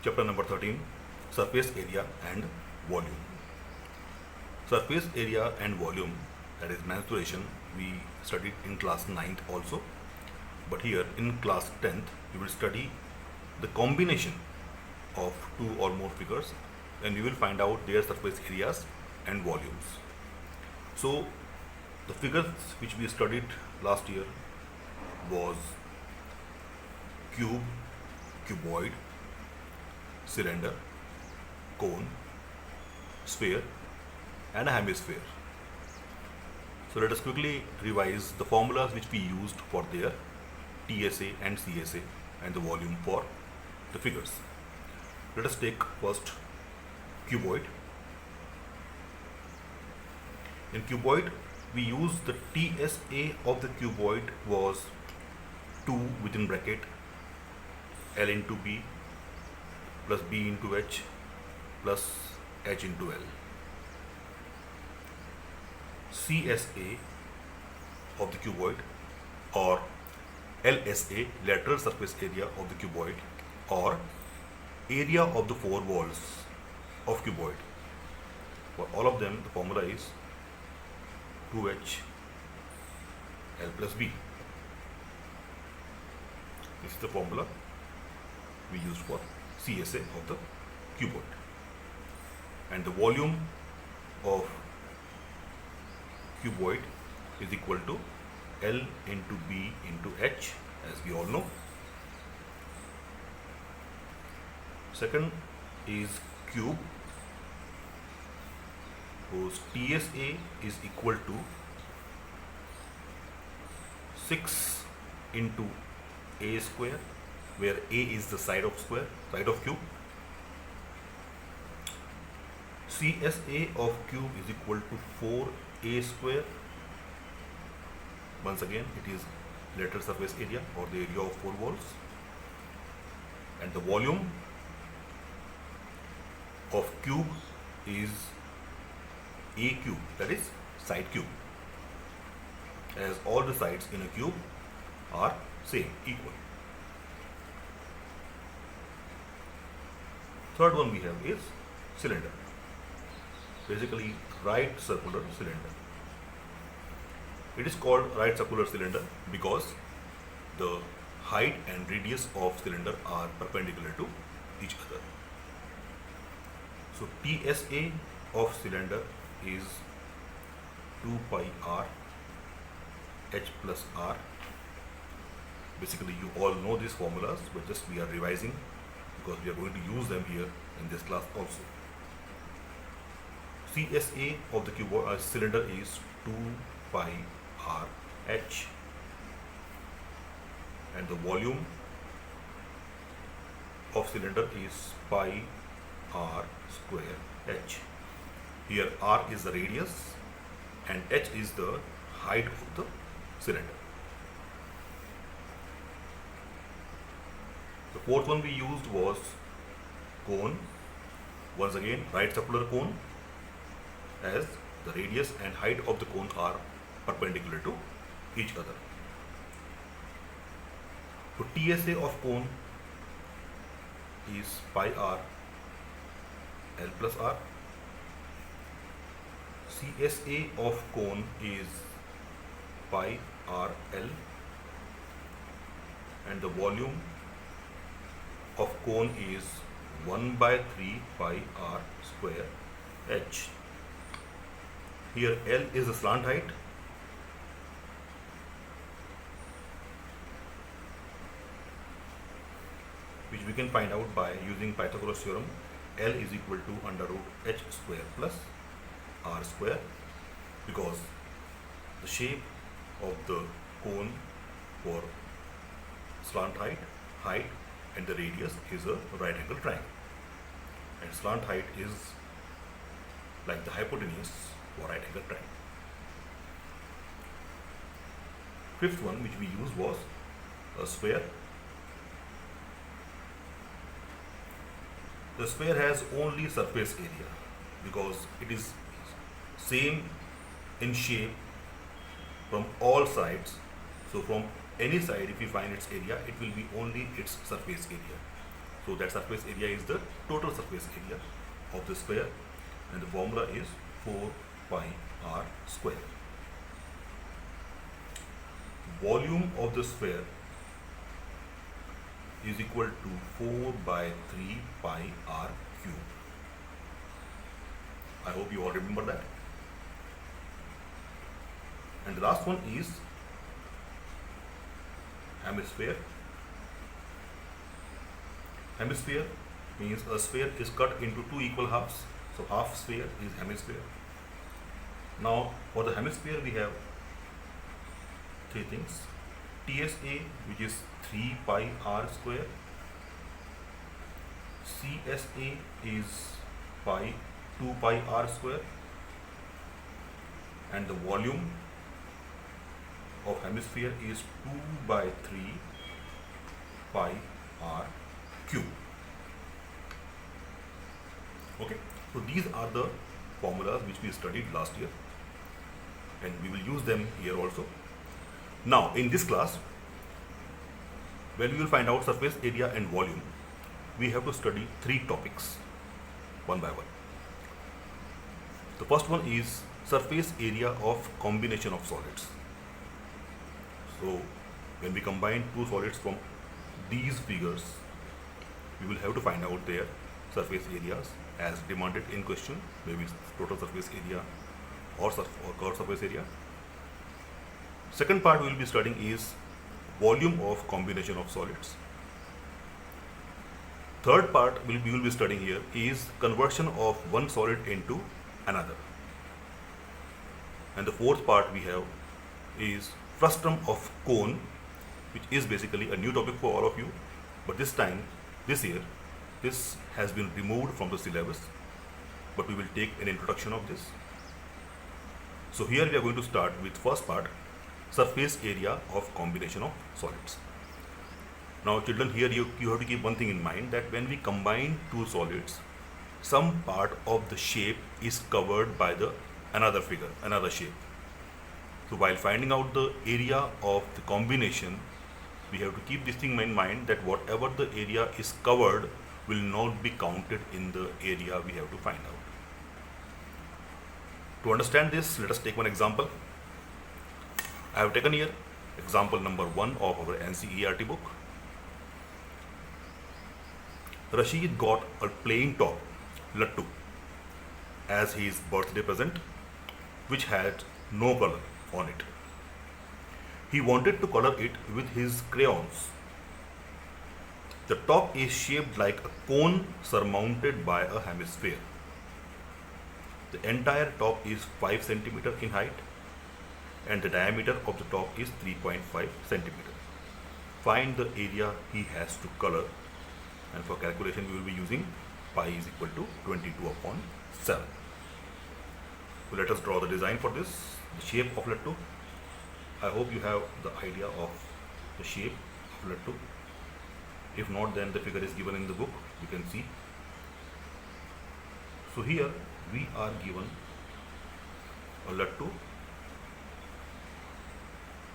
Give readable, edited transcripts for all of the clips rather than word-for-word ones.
Chapter number 13, Surface Area and Volume. Surface area and volume, that is mensuration, we studied in class 9th also. But here in class 10th, we will study the combination of two or more figures and we will find out their surface areas and volumes. So the figures which we studied last year was cube, cuboid, cylinder, cone, sphere and a hemisphere. So let us quickly revise the formulas which we used for their TSA and CSA and the volume for the figures. Let us take first cuboid. In cuboid, we use the TSA of the cuboid was 2 within bracket L into B plus B into H plus H into L. CSA of the cuboid or LSA, lateral surface area of the cuboid, or area of the four walls of cuboid. For all of them, the formula is 2H L plus B. This is the formula we use for CSA of the cuboid. And the volume of cuboid is equal to L into B into H, as we all know. Second is cube, whose TSA is equal to 6 into A square, where A is the side of cube. CSA of cube is equal to 4A square. Once again, it is lateral surface area or the area of four walls. And the volume of cube is A cube, that is side cube, as all the sides in a cube are same, equal. Third one we have is cylinder, basically right circular cylinder. It is called right circular cylinder because the height and radius of cylinder are perpendicular to each other. So TSA of cylinder is 2 pi r H plus r. Basically you all know these formulas, but just we are revising because we are going to use them here in this class also. CSA of the cylinder is 2 pi r H, and the volume of cylinder is pi r square H. Here r is the radius and H is the height of the cylinder. The fourth one we used was cone. Once again, right circular cone, as the radius and height of the cone are perpendicular to each other. So TSA of cone is pi r L plus r. CSA of cone is pi r L, and the volume of cone is 1 by 3 pi r square H. Here L is the slant height, which we can find out by using Pythagoras theorem. L is equal to under root H square plus R square, because the shape of the cone for slant height and the radius is a right angle triangle, and slant height is like the hypotenuse for right angle triangle. Fifth one which we used was a sphere. The sphere has only surface area because it is same in shape from all sides. So from any side, if we find its area, it will be only its surface area. So that surface area is the total surface area of the sphere, and the formula is 4 pi r square. Volume of the sphere is equal to 4 by 3 pi r cube. I hope you all remember that. And the last one is hemisphere. Hemisphere means a sphere is cut into two equal halves. So half sphere is hemisphere. Now for the hemisphere we have three things. TSA, which is 3 pi r square. CSA is 2 pi r square. And the volume of hemisphere is 2 by 3 pi r cube. Okay, so these are the formulas which we studied last year, and we will use them here also. Now in this class, when we will find out surface area and volume, we have to study three topics one by one. The first one is surface area of combination of solids. So when we combine two solids from these figures, we will have to find out their surface areas as demanded in question, maybe total surface area or curved surface area. Second part we will be studying is volume of combination of solids. Third part we will be studying here is conversion of one solid into another. And the fourth part we have is frustum of cone, which is basically a new topic for all of you, but this year, this has been removed from the syllabus, but we will take an introduction of this. So here we are going to start with first part, surface area of combination of solids. Now children, here you have to keep one thing in mind, that when we combine two solids, some part of the shape is covered by the another shape. So while finding out the area of the combination, we have to keep this thing in mind, that whatever the area is covered will not be counted in the area we have to find out. To understand this, let us take one example. I have taken here example number 1 of our NCERT book. Rashid got a plain top, lattu, as his birthday present, which had no color on it. He wanted to color it with his crayons. The top is shaped like a cone surmounted by a hemisphere. The entire top is 5 centimeter in height, and the diameter of the top is 3.5 centimeter. Find the area he has to color, and for calculation we will be using pi is equal to 22 upon 7. So let us draw the design for this, the shape of lattu. I hope you have the idea of the shape of lattu. If not, then the figure is given in the book, you can see. So here we are given a lattu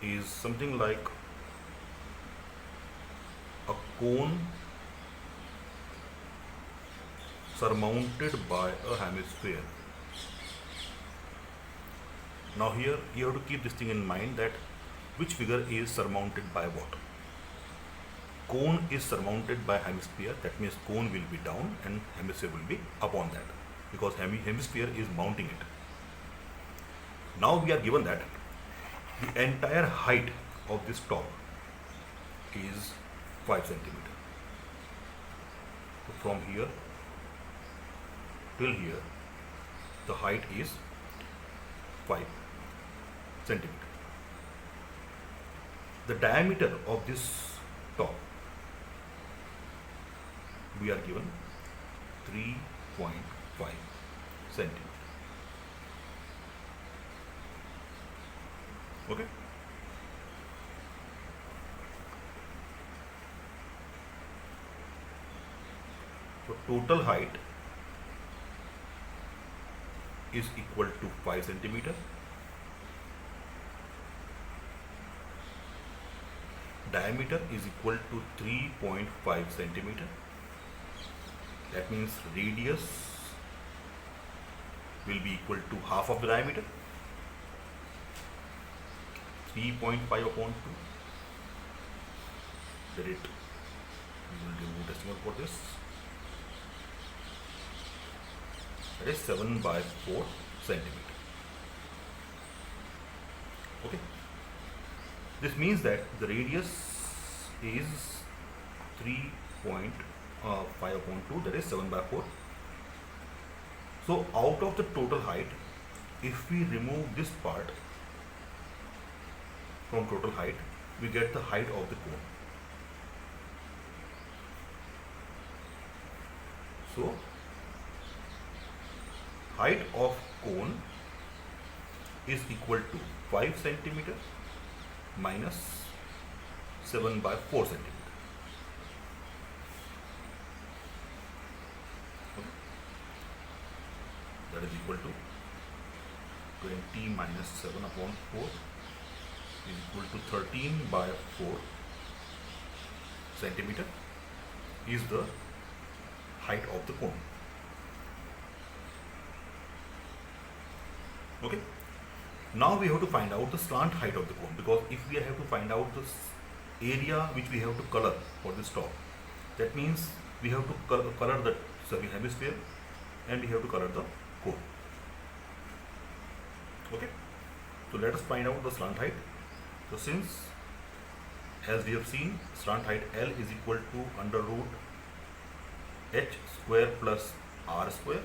is something like a cone surmounted by a hemisphere. Now here you have to keep this thing in mind, that which figure is surmounted by what. Cone is surmounted by hemisphere, that means cone will be down and hemisphere will be upon that, because hemisphere is mounting it. Now we are given that the entire height of this top is 5 centimeter. So from here till here, the height is 5 centimeter. The diameter of this top we are given 3.5 centimeter. Okay. So total height is equal to 5 centimeter. Diameter is equal to 3.5 centimeter. That means radius will be equal to half of the diameter, 3.5 upon 2. Then we will remove decimal for this. That is 7 by 4 centimeter. Okay. This means that the radius is 3.5 upon 2, that is 7 by 4. So out of the total height, if we remove this part from total height, we get the height of the cone. So height of cone is equal to 5 centimeter minus 7 by 4 centimeter. Okay. That is equal to 20 minus 7 upon 4 is equal to 13 by 4 centimeter is the height of the cone. Okay. Now we have to find out the slant height of the cone, because if we have to find out this area which we have to color for this top, that means we have to color the hemisphere and we have to color the cone. Okay. So let us find out the slant height. So since, as we have seen, slant height L is equal to under root h square plus r square,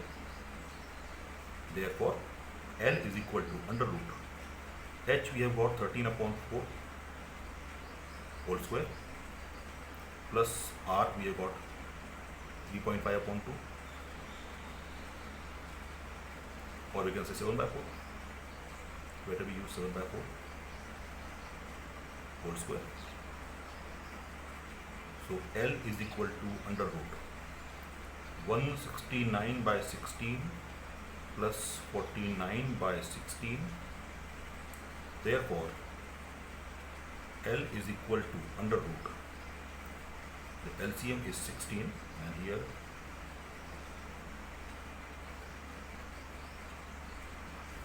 therefore L is equal to under root h, we have got 13 upon 4 whole square, plus r we have got 3.5 upon 2, or we can say 7 by 4. Better we use 7 by 4 whole square. So L is equal to under root 169 by 16 plus 49 by 16. Therefore, L is equal to under root, the LCM is 16, and here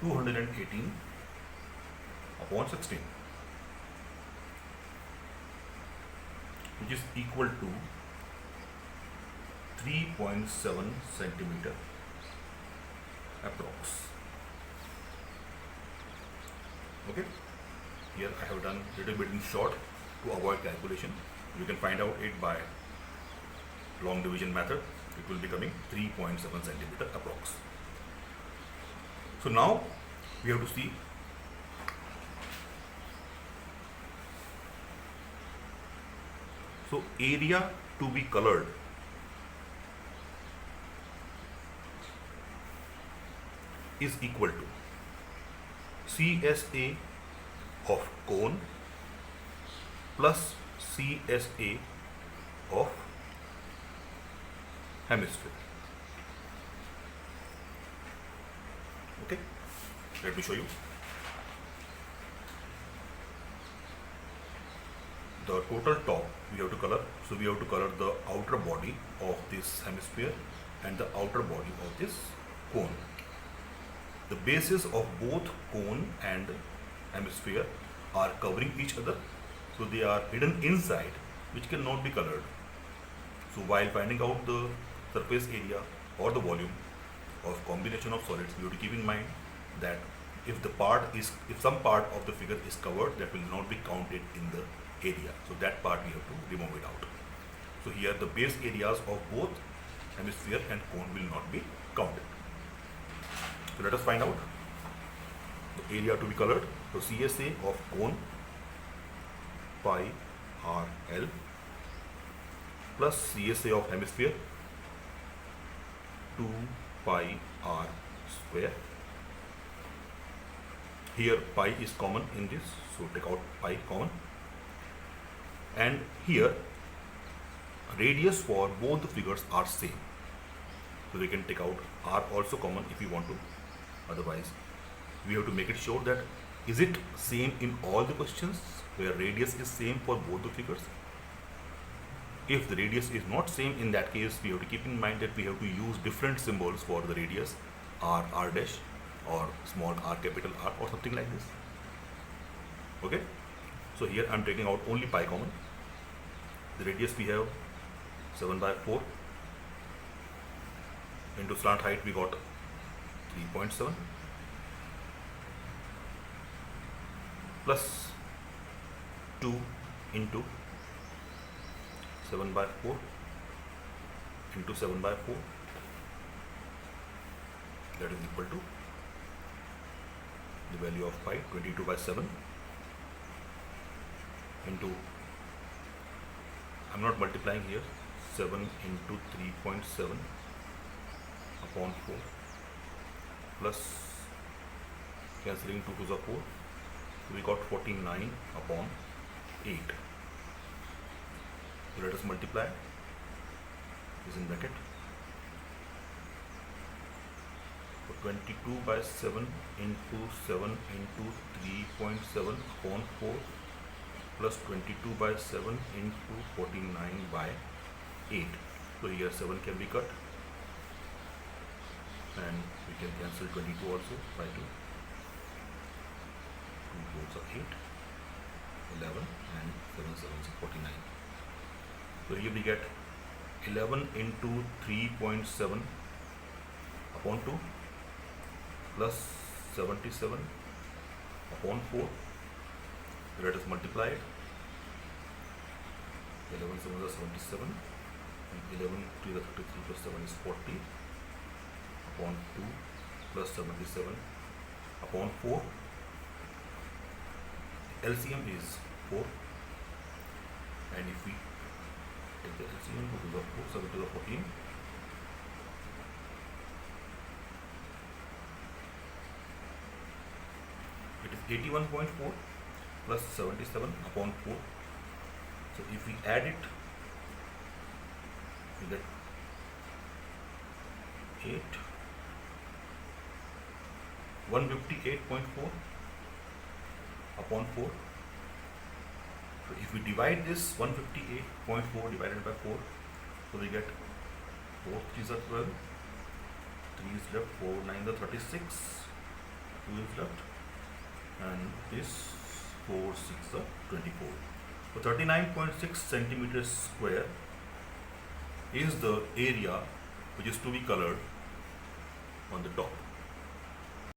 218 upon 16, which is equal to 3.7 centimeter approx. Okay, here I have done little bit in short to avoid calculation. You can find out it by long division method. It will be coming 3.7 centimeter approx. So now we have to see so area to be colored is equal to CSA of cone plus CSA of hemisphere. Okay, let me show you. The total top we have to color, so we have to color the outer body of this hemisphere and the outer body of this cone. The bases of both cone and hemisphere are covering each other, so they are hidden inside, which cannot be colored. So while finding out the surface area or the volume of combination of solids, you have to keep in mind that if some part of the figure is covered, that will not be counted in the area. So that part we have to remove it out. So here the base areas of both hemisphere and cone will not be counted. So let us find out the area to be colored. So CSA of cone pi r L plus CSA of hemisphere 2 pi r square. Here pi is common in this, so take out pi common. And here radius for both the figures are same, so we can take out r also common if we want to. Otherwise, we have to make it sure that is it same in all the questions where radius is same for both the figures. If the radius is not same, in that case we have to keep in mind that we have to use different symbols for the radius, r dash, or small r, capital R, or something like this. Okay, so here I'm taking out only pi common. The radius we have 7/4, into slant height we got 3.7, plus 2 into 7/4 into 7/4, that is equal to the value of pi, 22/7, into, I'm not multiplying here, 7 into 3.7 upon 4, plus cancelling 2 to the 4, we got 49 upon 8. So let us multiply this in bracket. So 22/7 into 7 into 3.7 upon 4, plus 22/7 into 49/8. So here 7 can be cut, and we can cancel 22 also by 2. 2 4s are 8, 11, and 7 7s are 49. So here we get 11 into 3.7 upon 2, plus 77 upon 4. Let us multiply it. 11 7 is 77, and 11 to the 33 plus 7 is 40 upon 2, plus 77 upon 4. LCM is 4, and if we take the LCM, 2 to the 4, 7 to the 14, it is 81.4 plus 77 upon 4. So if we add it, we get 158.4 upon 4. So if we divide this 158.4 divided by 4, so we get 4 3s are 12, 3 is left, 4 9 are 36, 2 is left, and this 4 6 are 24. So 39.6 centimeters square is the area which is to be colored on the top.